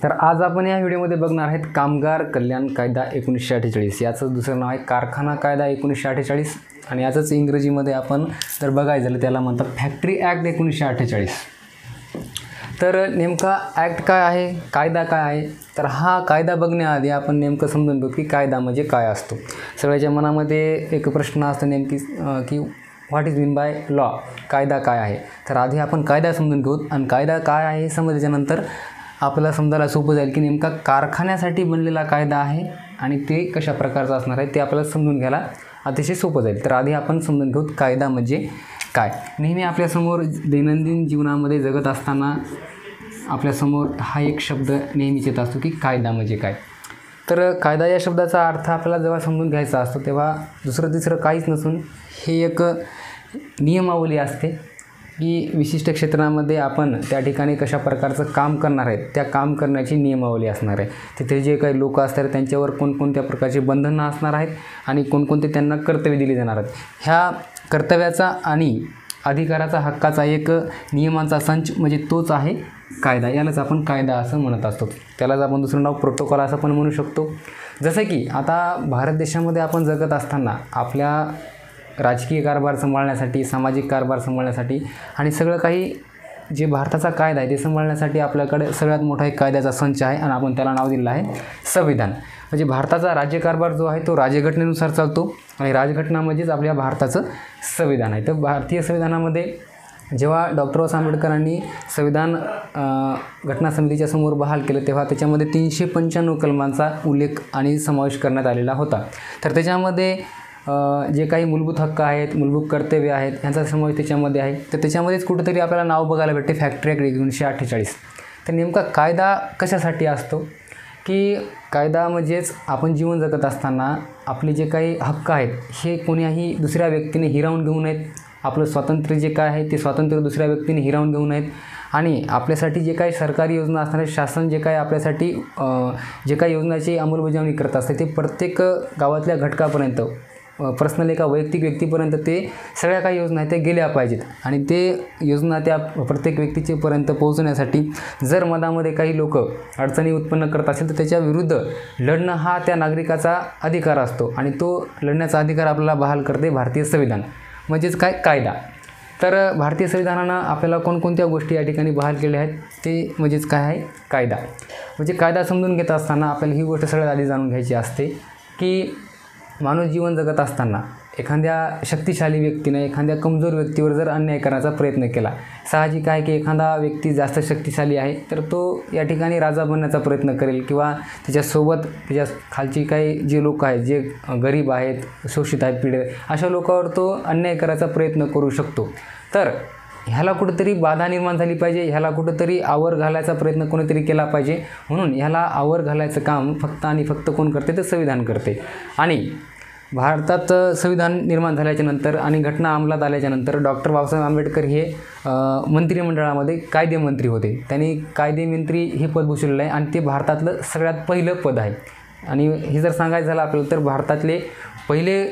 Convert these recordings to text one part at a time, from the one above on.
तर आज आपण या व्हिडिओमध्ये बघणार आहेत कामगार कल्याण कायदा 1948. याचं दुसरं नाव आहे कारखाना कायदा 1948 आणि याचंच इंग्रजीमध्ये आपण जर बघायचं झालं त्याला म्हणतात फॅक्टरी ॲक्ट 1948. तर नेमका ॲक्ट काय आहे, कायदा काय आहे, तर हा कायदा बघण्याआधी आपण नेमकं समजून घेऊ की कायदा म्हणजे काय असतो. सगळ्याच्या मनामध्ये एक प्रश्न असतो नेमकी की what is mean by law, कायदा काय आहे. तर आधी आपण कायदा समजून घेऊ आणि कायदा काय आहे हे समजल्याच्यानंतर आपल्याला समजायला सोपं जाईल की नेमका कारखान्यासाठी बनलेला कायदा आहे आणि ते कशा प्रकारचं असणार आहे ते आपल्याला समजून घ्यायला अतिशय सोपं जाईल. तर आधी आपण समजून घेऊ कायदा म्हणजे काय. नेहमी आपल्यासमोर दैनंदिन जीवनामध्ये जगत असताना आपल्यासमोर हा एक शब्द नेहमीच येत असतो की कायदा म्हणजे काय. तर कायदा या शब्दाचा अर्थ आपल्याला जेव्हा समजून घ्यायचा असतो तेव्हा दुसरं तिसरं काहीच नसून हे एक नियमावली असते की विशिष्ट क्षेत्रामध्ये आपण त्या ठिकाणी कशा प्रकारचं काम करणार आहे त्या काम करण्याची नियमावली असणार आहे. तिथे जे काही लोक असतात त्यांच्यावर कोणकोणत्या प्रकारची बंधनं असणार आहेत आणि कोणकोणते त्यांना कर्तव्य दिली जाणार आहेत. ह्या कर्तव्याचा आणि अधिकाराचा हक्काचा एक नियमांचा संच म्हणजे तोच आहे कायदा. यालाच आपण कायदा असं म्हणत असतो. त्यालाच आपण दुसरं नाव प्रोटोकॉल असं पण म्हणू शकतो. जसं की आता भारत देशामध्ये आपण जगत असताना आपल्या राजकीय कारभार सांभाळण्यासाठी, सामाजिक कारभार सांभाळण्यासाठी आणि सगळं काही जे भारताचा कायदा आहे ते सांभाळण्यासाठी आपल्याकडे सगळ्यात मोठा एक कायद्याचा संच आहे आणि आपण त्याला नाव दिलेलं आहे संविधान. म्हणजे भारताचा राज्यकारभार जो आहे तो राज्यघटनेनुसार चालतो आणि राजघटना म्हणजेच आपल्या भारताचं संविधान आहे. तर भारतीय संविधानामध्ये जेव्हा डॉक्टर बाबासाहेब आंबेडकरांनी संविधान घटना समितीच्या समोर बहाल केलं तेव्हा त्याच्यामध्ये 395 कलमांचा उल्लेख आणि समावेश करण्यात आलेला होता. तर त्याच्यामध्ये जे काही मूलभूत हक्क आहेत, मूलभूत कर्तव्य आहेत यांचा समावेश त्याच्यामध्ये आहे. तर त्याच्यामध्येच कुठंतरी आपल्याला नाव बघायला भेटते फॅक्टरी ॲक्ट 1948. तर नेमका कायदा कशासाठी असतो की कायदा म्हणजेच आपण जीवन जगत असताना आपले जे काही हक्क आहेत हे कोण्याही दुसऱ्या व्यक्तीने हिरावून घेऊ नयेत. आपलं स्वातंत्र्य जे काय आहे ते स्वातंत्र्य दुसऱ्या व्यक्तीने हिरावून घेऊ नयेत आणि आपल्यासाठी जे काही सरकारी योजना असणार आहे, शासन जे काही आपल्यासाठी जे काही योजनाची अंमलबजावणी करत असते ते प्रत्येक गावातल्या घटकापर्यंत पर्सनल एका वैयक्तिक व्यक्तीपर्यंत ते सगळ्या काही योजना आहेत त्या गेल्या पाहिजेत आणि ते योजना त्या प्रत्येक व्यक्तीचेपर्यंत पोहोचण्यासाठी जर मधामध्ये काही लोक अडचणी उत्पन्न करत असेल तर त्याच्या विरुद्ध लढणं हा त्या नागरिकाचा अधिकार असतो आणि तो लढण्याचा अधिकार आपल्याला बहाल करते भारतीय संविधान म्हणजेच काय कायदा. तर भारतीय संविधानानं आपल्याला कोणकोणत्या गोष्टी या ठिकाणी बहाल केल्या आहेत ते म्हणजेच काय आहे कायदा. म्हणजे कायदा समजून घेत असताना आपल्याला ही गोष्ट सगळ्यात आधी जाणून घ्यायची असते की माणूस जीवन जगत असताना एखाद्या शक्तिशाली व्यक्तीने एखाद्या कमजोर व्यक्तीवर जर अन्याय करण्याचा प्रयत्न केला, साहजिक आहे की एखादा व्यक्ती जास्त शक्तिशाली आहे तर तो या ठिकाणी राजा बनण्याचा प्रयत्न करेल किंवा त्याच्यासोबत त्याच्या खालची काही जे लोक आहेत जे गरीब आहेत, शोषित आहेत, पीडित अशा लोकांवर तो अन्याय करायचा प्रयत्न करू शकतो. तर ह्याला कुठंतरी बाधा निर्माण झाली पाहिजे, ह्याला कुठंतरी आवर घालायचा प्रयत्न कोणीतरी केला पाहिजे. म्हणून ह्याला आवर घालायचं काम फक्त आणि फक्त कोण करते तर संविधान करते. आणि भारतात संविधान निर्माण झाल्याच्यानंतर आणि घटना अंमलात आल्याच्यानंतर डॉक्टर बाबासाहेब आंबेडकर हे मंत्रिमंडळामध्ये कायदेमंत्री होते. त्यांनी कायदेमंत्री हे पद भूषवलेलं आहे आणि ते भारतातलं सगळ्यात पहिलं पद आहे. आणि हे जर सांगायचं झालं आपल्याला तर भारतातले पहिले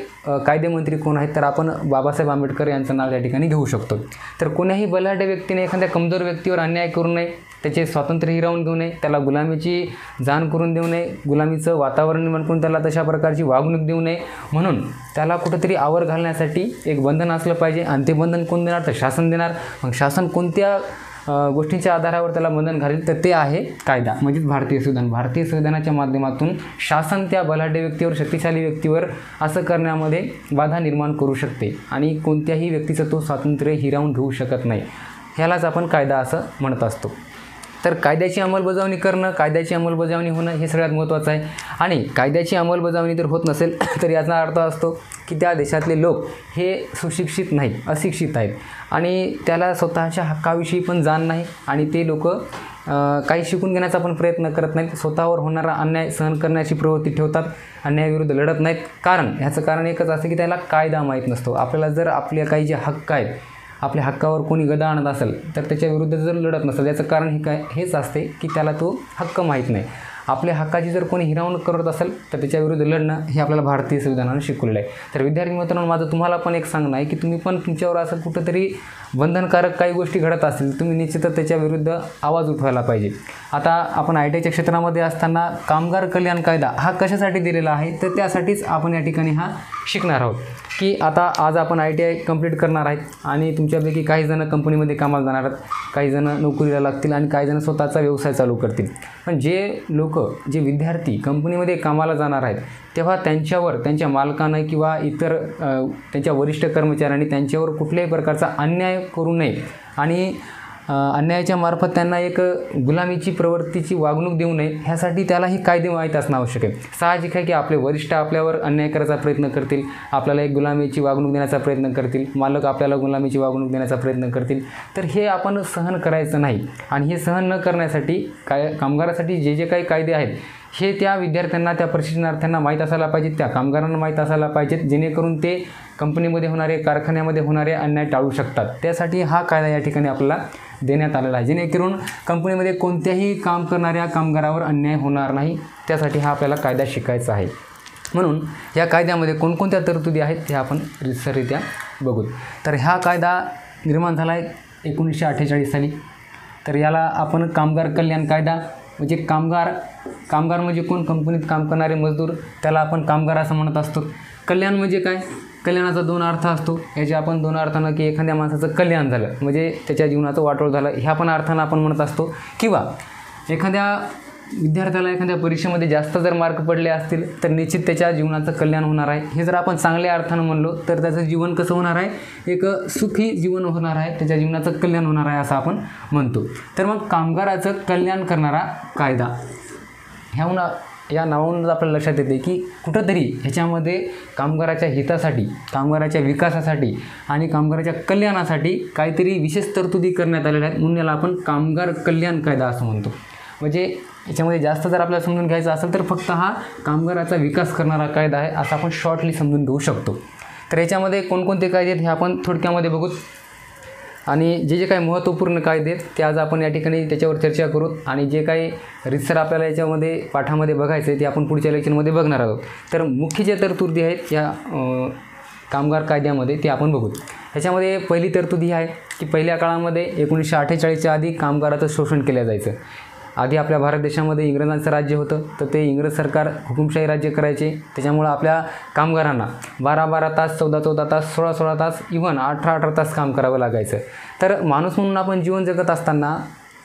कायदेमंत्री कोण आहेत तर आपण बाबासाहेब आंबेडकर यांचं नाव या ठिकाणी घेऊ शकतो. तर कोण्याही बलाढ्य व्यक्तीने एखाद्या कमजोर व्यक्तीवर अन्याय करू नये, त्याचे स्वातंत्र्य हिरावून घेऊ नये, त्याला गुलामीची जाण करून देऊ नये, गुलामीचं वातावरण निर्माण करून त्याला तशा प्रकारची वागणूक देऊ नये. म्हणून त्याला कुठंतरी आवर घालण्यासाठी एक बंधन असलं पाहिजे आणि ते बंधन कोण देणार तर शासन देणार. मग शासन कोणत्या गोष्टींच्या आधारावर त्याला बंधन घालेल तर ते आहे कायदा म्हणजेच भारतीय संविधान. भारतीय संविधानाच्या माध्यमातून शासन त्या बलाढ्य व्यक्तीवर, शक्तिशाली व्यक्तीवर असं करण्यामध्ये बाधा निर्माण करू शकते आणि कोणत्याही व्यक्तीचं तो स्वातंत्र्य हिरावून घेऊ शकत नाही. ह्यालाच आपण कायदा असं म्हणत असतो. तर कायद्याची अंमलबजावणी करणं, कायद्याची अंमलबजावणी होणं हे सगळ्यात महत्त्वाचं आहे. आणि कायद्याची अंमलबजावणी जर होत नसेल तर याचा अर्थ असतो की त्या देशातले लोक हे सुशिक्षित नाहीत, अशिक्षित आहेत आणि त्याला स्वतःच्या हक्काविषयी पण जाण नाही आणि ते लोक काही शिकून घेण्याचा पण प्रयत्न करत नाहीत. स्वतःवर होणारा अन्याय सहन करण्याची प्रवृत्ती ठेवतात, अन्यायाविरुद्ध लढत नाहीत. ह्याचं कारण एकच असतं की त्याला कायदा माहीत नसतो. आपल्याला जर आपले काही जे हक्क आहेत, आपल्या हक्कावर कोणी गदा आणत असेल तर त्याच्या विरुद्ध जर लढत नसेल याचं कारण हेच असते की त्याला तो हक्क माहीत नाही. आपल्या हक्काची जर कोणी हिरावण करत असेल तर त्याच्याविरुद्ध लढणं हे आपल्याला भारतीय संविधानाने शिकवलेलं आहे. तर विद्यार्थी मित्रांनो, माझं तुम्हाला पण एक सांगणं आहे की तुम्ही पण तुमच्यावर असं कुठंतरी बंधनकारक काही गोष्टी घडत असतील, तुम्ही निश्चितच त्याच्याविरुद्ध आवाज उठवायला पाहिजे. आता आपण ITच्या क्षेत्रामध्ये असताना कामगार कल्याण कायदा हा कशासाठी दिलेला आहे, तर त्यासाठीच आपण या ठिकाणी हा शिकणार आहोत की आता आज आपण ITI कंप्लीट करणार आहेत आणि तुमच्यापैकी काही जण कंपनीमध्ये कामाला जाणार आहेत, काही जण नोकरीला लागतील आणि काही जण स्वतःचा व्यवसाय चालू करतील. पण जे लोक, जे विद्यार्थी कंपनीमध्ये कामाला जाणार आहेत तेव्हा त्यांच्यावर त्यांच्या मालकानं किंवा इतर त्यांच्या वरिष्ठ कर्मचाऱ्यांनी त्यांच्यावर कुठल्याही प्रकारचा अन्याय करू नये आणि अन्यायाच्या मार्फत त्यांना एक गुलामीची प्रवृत्तीची वागणूक देऊ नये, ह्यासाठी त्याला ही कायदे माहीत असणं आवश्यक आहे. साहजिक आहे की आपले वरिष्ठ आपल्यावर अन्याय करायचा प्रयत्न करतील, आपल्याला एक गुलामीची वागणूक देण्याचा प्रयत्न करतील, मालक आपल्याला गुलामीची वागणूक देण्याचा प्रयत्न करतील, तर हे आपण सहन करायचं नाही. आणि हे सहन न करण्यासाठी कामगारासाठी जे जे काही कायदे आहेत हे त्या विद्यार्थ्यांना, त्या प्रशिक्षणार्थ्यांना माहीत असायला पाहिजेत, त्या कामगारांना माहीत असायला पाहिजेत, जेणेकरून ते कंपनीमध्ये होणारे, कारखान्यामध्ये होणारे अन्याय टाळू शकतात. त्यासाठी हा कायदा या ठिकाणी आपल्याला देण्यात आलेला आहे, जेणेकरून कंपनीमध्ये कोणत्याही काम करणाऱ्या कामगारावर अन्याय होणार नाही. त्यासाठी हा आपल्याला कायदा शिकायचा आहे. म्हणून या कायद्यामध्ये कोणकोणत्या तरतुदी आहेत हे आपण रितसररित्या बघू. तर हा कायदा निर्माण झाला आहे 1948 साली. तर याला आपण कामगार कल्याण कायदा, म्हणजे कामगार म्हणजे कोण, कंपनीत काम करणारे मजदूर, त्याला आपण कामगार असं म्हणत असतो. कल्याण म्हणजे काय, कल्याणाचा 2 अर्थ असतो. याचे आपण 2 अर्थानं की एखाद्या माणसाचं कल्याण झालं म्हणजे त्याच्या जीवनाचं वाटोळ झालं, ह्या पण अर्थानं आपण म्हणत असतो. किंवा एखाद्या विद्यार्थ्याला एखाद्या परीक्षेमध्ये जास्त जर मार्क पडले असतील तर निश्चित त्याच्या जीवनाचं कल्याण होणार आहे. हे जर आपण चांगल्या अर्थानं म्हणलो तर त्याचं जीवन कसं होणार आहे, एक सुखी जीवन होणार आहे, त्याच्या जीवनाचं कल्याण होणार आहे असं आपण म्हणतो. तर मग कामगाराचं कल्याण करणारा कायदा या नावावरून आपल्याला लक्षात येते की कुठंतरी ह्याच्यामध्ये कामगाराच्या हितासाठी, कामगाराच्या विकासासाठी आणि कामगाराच्या कल्याणासाठी काहीतरी विशेष तरतुदी करण्यात आलेल्या आहेत. म्हणून याला आपण कामगार कल्याण कायदा असं म्हणतो. म्हणजे याच्यामध्ये जास्त जर आपल्याला समजून घ्यायचं असेल तर फक्त हा कामगाराचा विकास करणारा कायदा आहे असं आपण शॉर्टली समजून घेऊ शकतो. तर याच्यामध्ये कोणकोणते कायदे आहेत हे आपण थोडक्यामध्ये बघू आणि जे जे काही महत्त्वपूर्ण कायदे आहेत ते आज आपण या ठिकाणी त्याच्यावर चर्चा करू आणि जे काही रितसर आपल्याला याच्यामध्ये पाठामध्ये बघायचं आहे ते आपण पुढच्या लेक्चरमध्ये बघणार आहोत. तर मुख्य जे तरतुदी आहेत या कामगार कायद्यामध्ये ते आपण बघू. ह्याच्यामध्ये पहिली तरतूद ही आहे की पहिल्या काळामध्ये 1948च्या आधी कामगाराचं शोषण केलं जायचं. आधी आपल्या भारत देशामध्ये इंग्रजांचं राज्य होतं, तर ते इंग्रज सरकार हुकुमशाही राज्य करायचे. त्याच्यामुळं आपल्या कामगारांना 12-12 तास, 14-14 तास, 16-16 तास, इव्हन 18-18 तास काम करावं लागायचं. तर माणूस म्हणून आपण जीवन जगत असताना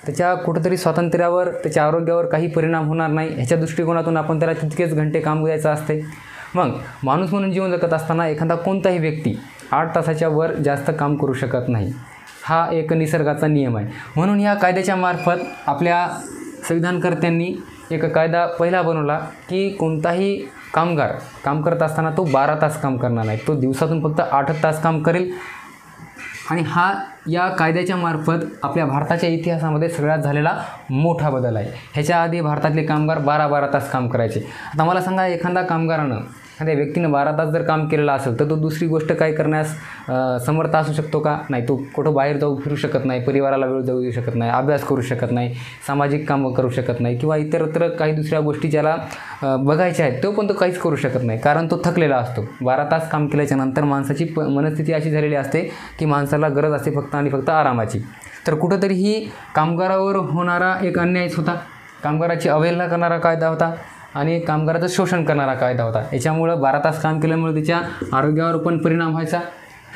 त्याच्या कुठंतरी स्वातंत्र्यावर, त्याच्या आरोग्यावर काही परिणाम होणार नाही ह्याच्या दृष्टिकोनातून आपण त्याला तितकेच घंटे काम द्यायचं असते. मग माणूस म्हणून जीवन जगत असताना एखादा कोणताही व्यक्ती 8 तासाच्या वर जास्त काम करू शकत नाही. हा एक निसर्गाचा नियम आहे. म्हणून या कायद्याच्या मार्फत आपल्या संविधानकर्त्यांनी एक कायदा पहिला बनवला की कोणताही कामगार काम करत असताना तो 12 तास काम करणार नाही, तो दिवसातून फक्त 8 तास काम करेल. आणि हा या कायद्याच्या मार्फत आपल्या भारताच्या इतिहासामध्ये सगळ्यात झालेला मोठा बदल आहे. ह्याच्या आधी भारतातले कामगार 12-12 तास काम करायचे. आता मला सांगा, एखाद्या व्यक्तीनं 12 तास जर काम केलेलं असेल तर तो दुसरी गोष्ट काय करण्यास समर्थ असू शकतो का? नाही. तो कुठं बाहेर जाऊ फिरू शकत नाही, परिवाराला वेळ देऊ शकत नाही, अभ्यास करू शकत नाही, सामाजिक कामं करू शकत नाही किंवा इतरत्र काही दुसऱ्या गोष्टी ज्याला बघायच्या आहेत तो पण तो काहीच करू शकत नाही, कारण तो थकलेला असतो. 12 तास काम केल्याच्या नंतर माणसाची मनस्थिती अशी झालेली असते की माणसाला गरज असते फक्त आणि फक्त आरामाची. तर कुठंतरी ही कामगारावर होणारा एक अन्यायच होता, कामगाराची अवहेलना करणारा कायदा होता आणि कामगाराचं शोषण करणारा कायदा होता. याच्यामुळं 12 तास काम केल्यामुळे त्याच्या आरोग्यावर पण परिणाम व्हायचा,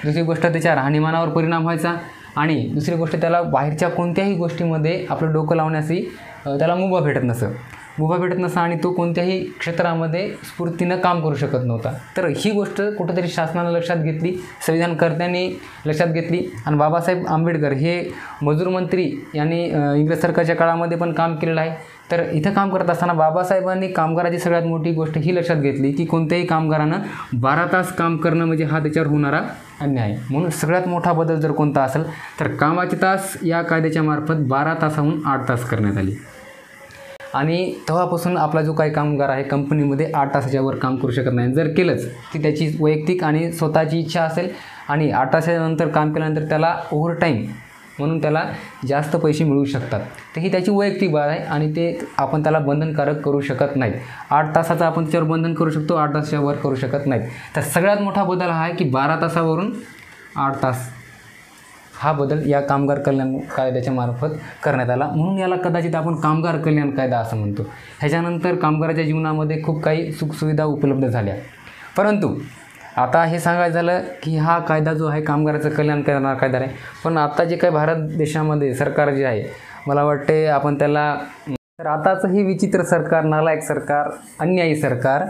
दुसरी गोष्ट त्याच्या राहणीमानावर परिणाम व्हायचा आणि दुसरी गोष्ट त्याला बाहेरच्या कोणत्याही गोष्टीमध्ये आपलं डोकं लावण्याची त्याला मुभा भेटत नसा आणि तो कोणत्याही क्षेत्रामध्ये स्फूर्तीनं काम करू शकत नव्हता. तर ही गोष्ट कुठंतरी शासनानं लक्षात घेतली, संविधानकर्त्यांनी लक्षात घेतली आणि बाबासाहेब आंबेडकर हे मजूर मंत्री यांनी इंग्रज सरकारच्या काळामध्ये पण काम केलेलं आहे. तर इथं काम करत असताना बाबासाहेबांनी कामगाराची सगळ्यात मोठी गोष्ट ही लक्षात घेतली की कोणत्याही कामगारानं 12 तास काम करणं म्हणजे हा त्याच्यावर होणारा अन्याय आहे. म्हणून सगळ्यात मोठा बदल जर कोणता असेल तर कामाचे तास या कायद्याच्या मार्फत 12 तासाहून 8 तास करण्यात आली. आणि तेव्हापासून आपला जो काही कामगार आहे कंपनीमध्ये 8 तासाच्या वर काम करू शकत नाही. जर केलंच ती त्याची वैयक्तिक आणि स्वतःची इच्छा असेल आणि 8 तासानंतर काम केल्यानंतर त्याला ओव्हरटाईम म्हणून त्याला जास्त पैसे मिळू शकतात. तर ही त्याची वैयक्तिक बाब आहे आणि ते आपण त्याला बंधनकारक करू शकत नाहीत. 8 तासाचं आपण त्याच्यावर बंधन करू शकतो, 8 तासाच्या वर करू शकत नाहीत. तर सगळ्यात मोठा बदल हा आहे की 12 तासावरून 8 तास हा बदल या कामगार कल्याण कायद्याच्या मार्फत करण्यात आला, म्हणून याला कदाचित आपण कामगार कल्याण कायदा असं म्हणतो. ह्याच्यानंतर कामगाराच्या जीवनामध्ये खूप काही सुखसुविधा उपलब्ध झाल्या. परंतु आता हे सांगायचं झालं की हा कायदा जो आहे कामगाराचं कल्याण करणारा कायदा आहे. पण आता जे काही भारत देशामध्ये सरकार जे आहे, मला वाटते आपण त्याला तर आताचं हे विचित्र सरकार, नालायक सरकार, अन्यायी सरकार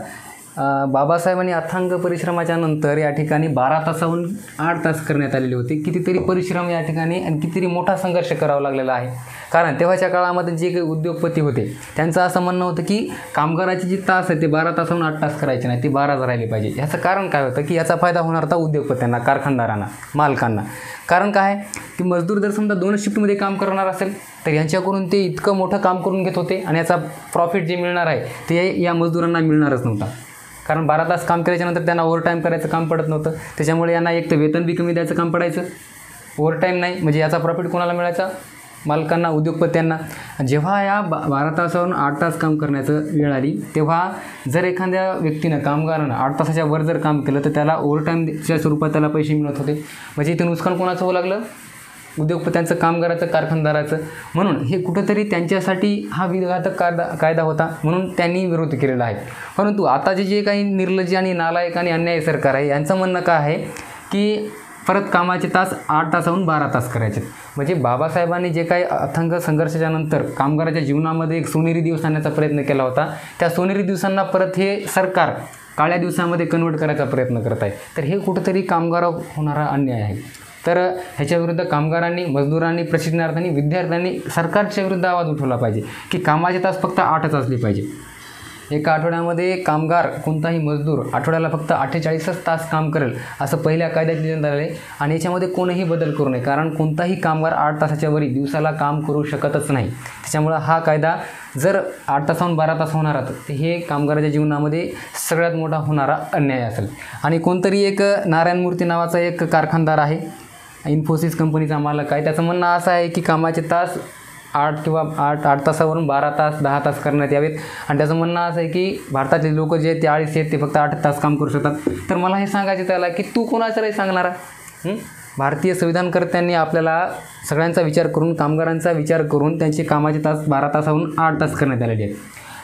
बाबासाहेबांनी अथांग परिश्रमाच्या नंतर या ठिकाणी 12 तासाहून 8 तास करण्यात आलेले होते. कितीतरी परिश्रम या ठिकाणी आणि कितीतरी मोठा संघर्ष करावा लागलेला आहे. कारण तेव्हाच्या काळामध्ये जे काही उद्योगपती होते त्यांचं असं म्हणणं होतं की कामगाराचे जे तास आहे ते 12 तासाहून 8 तास करायचे नाही, ते 12 राहिले पाहिजे. ह्याचं कारण काय होतं की याचा फायदा होणार होता उद्योगपत्यांना, कारखानदारांना, मालकांना. कारण काय आहे की मजदूर जर समजा 2 शिफ्टमध्ये काम करणार असेल तर यांच्याकडून ते इतकं मोठं काम करून घेत होते आणि याचा प्रॉफिट जे मिळणार आहे ते या मजदूरांना मिळणारच नव्हता. कारण 12 तास काम केल्याच्यानंतर त्यांना ओव्हरटाईम करायचं काम पडत नव्हतं. त्याच्यामुळे यांना एक तर वेतन बी कमी द्यायचं काम पडायचं, ओव्हरटाईम नाही, म्हणजे याचा प्रॉफिट कोणाला मिळायचा? मालकांना, उद्योगपत्यांना. जेव्हा या 12 तासावरून 8 तास काम करण्याचं वेळ आली तेव्हा जर एखाद्या व्यक्तीनं, कामगारानं 8 तासाच्या वर जर काम केलं तर त्याला ओव्हरटाईमच्या स्वरूपात त्याला पैसे मिळत होते. म्हणजे इथे नुकसान कोणाचं होऊ लागलं? उद्योगपत्यांचं, कामगाराचं, कारखानदाराचं. म्हणून हे कुठंतरी त्यांच्यासाठी हा विघातक कायदा होता, म्हणून त्यांनी विरोध केलेला आहे. परंतु आताचे जे काही निर्लज्ज आणि नालायक आणि अन्यायी सरकार आहे यांचं म्हणणं काय आहे की परत कामाचे तास 8 तासाहून 12 तास करायचे. म्हणजे बाबासाहेबांनी जे काही अथांग संघर्षाच्या नंतर कामगाराच्या जीवनामध्ये एक सोनेरी दिवस आणण्याचा प्रयत्न केला होता, त्या सोनेरी दिवसांना परत हे सरकार काळ्या दिवसामध्ये कन्वर्ट करायचा प्रयत्न करत आहे. तर हे कुठंतरी कामगारावर होणारा अन्याय आहे. तर ह्याच्याविरुद्ध कामगारांनी, मजदूरांनी, प्रशिक्षणार्थ्यांनी, विद्यार्थ्यांनी सरकारच्या विरुद्ध आवाज उठवला पाहिजे की कामाचे तास फक्त 8च असले पाहिजे. एका आठवड्यामध्ये कामगार, कोणताही मजदूर आठवड्याला फक्त 48च तास काम करेल असं पहिल्या कायद्यात लिहिण्यात आले आणि याच्यामध्ये कोणीही बदल करू नये. कारण कोणताही कामगार 8 तासाच्या वरी दिवसाला काम करू शकतच नाही. त्याच्यामुळं हा कायदा जर 8 तासाहून 12 तास होणार तर हे कामगाराच्या जीवनामध्ये सगळ्यात मोठा होणारा अन्याय असेल. आणि कोणतरी एक नारायण मूर्ती नावाचा एक कारखानदार आहे, इन्फोसिस कंपनीचा मालक आहे, त्याचं म्हणणं असं आहे की कामाचे तास 8 तासावरून 12 तास, 10 तास करण्यात यावेत. आणि त्याचं म्हणणं असं आहे की भारतातले लोक जे आहेत ते 40 आहेत, ते फक्त 8 तास काम करू शकतात. तर मला हे सांगायचं त्याला की तू कोणाचं रे सांगणारा? भारतीय संविधानकर्त्यांनी आपल्याला सगळ्यांचा विचार करून, कामगारांचा विचार करून त्यांचे कामाचे तास 12 तासाहून 8 तास करण्यात आलेले आहेत.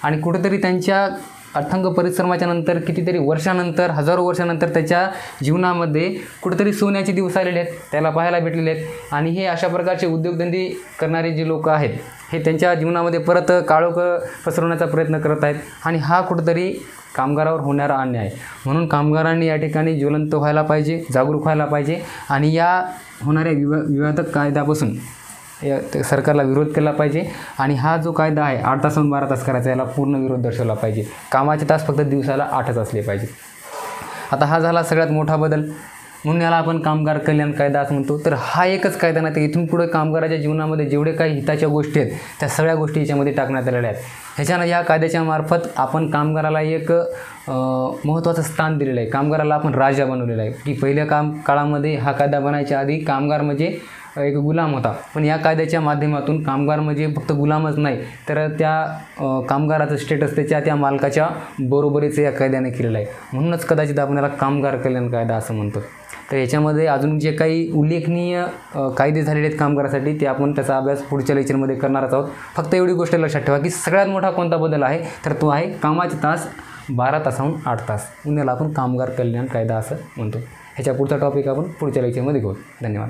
आणि कुठेतरी त्यांच्या अथांग परिश्रमाच्या नंतर, कितीतरी वर्षानंतर, हजारो वर्षानंतर त्याच्या जीवनामध्ये कुठेतरी सोन्याचे दिवस आलेले आहेत, त्याला पाहायला भेटलेले आहेत. आणि हे अशा प्रकारचे उद्योगधंदे करणारे जे लोक आहेत हे त्यांच्या जीवनामध्ये परत काळोख पसरवण्याचा प्रयत्न करत आहेत. आणि हा कुठेतरी कामगारावर होणारा अन्याय आहे. म्हणून कामगारांनी या ठिकाणी ज्वलंत व्हायला पाहिजे, जागरूक व्हायला पाहिजे आणि या होणाऱ्या विवादक कायद्यापासून सरकारला विरोध केला पाहिजे. आणि हा जो कायदा आहे 8 तासाहून 12 तास करायचा, याला पूर्ण विरोध दर्शवला पाहिजे. कामाचे तास फक्त दिवसाला 8च असले पाहिजे. आता हा झाला सगळ्यात मोठा बदल, म्हणून याला आपण कामगार कल्याण कायदा असं म्हणतो. तर हा एकच कायदा नाही, तर इथून पुढे कामगाराच्या जीवनामध्ये जेवढे काही हिताच्या गोष्टी आहेत त्या सगळ्या गोष्टी याच्यामध्ये टाकण्यात आलेल्या आहेत. ह्याच्यानं या कायद्याच्या मार्फत आपण कामगाराला एक महत्त्वाचं स्थान दिलेलं आहे. कामगाराला आपण राजा बनवलेलं आहे. की पहिल्या काळामध्ये हा कायदा बनायच्या आधी कामगार म्हणजे एक गुलाम होता, पण या कायद्याच्या माध्यमातून कामगार म्हणजे फक्त गुलामच नाही, तर त्या कामगाराचं स्टेटस त्या मालकाच्या बरोबरीचं या कायद्याने केलेलं आहे. म्हणूनच कदाचित आपण याला कामगार कल्याण कायदा असं म्हणतो. तर याच्यामध्ये अजून जे काही उल्लेखनीय कायदे झालेले आहेत कामगारासाठी ते आपण त्याचा अभ्यास पुढच्या लेक्चरमध्ये करणारच आहोत. फक्त एवढी गोष्ट लक्षात ठेवा की सगळ्यात मोठा कोणता बदल आहे, तर तो आहे कामाचे तास 12 तासाहून 8 तास. म्हणून याला आपण कामगार कल्याण कायदा असं म्हणतो. ह्याच्या पुढचा टॉपिक आपण पुढच्या लेक्चरमध्ये घेऊ. धन्यवाद.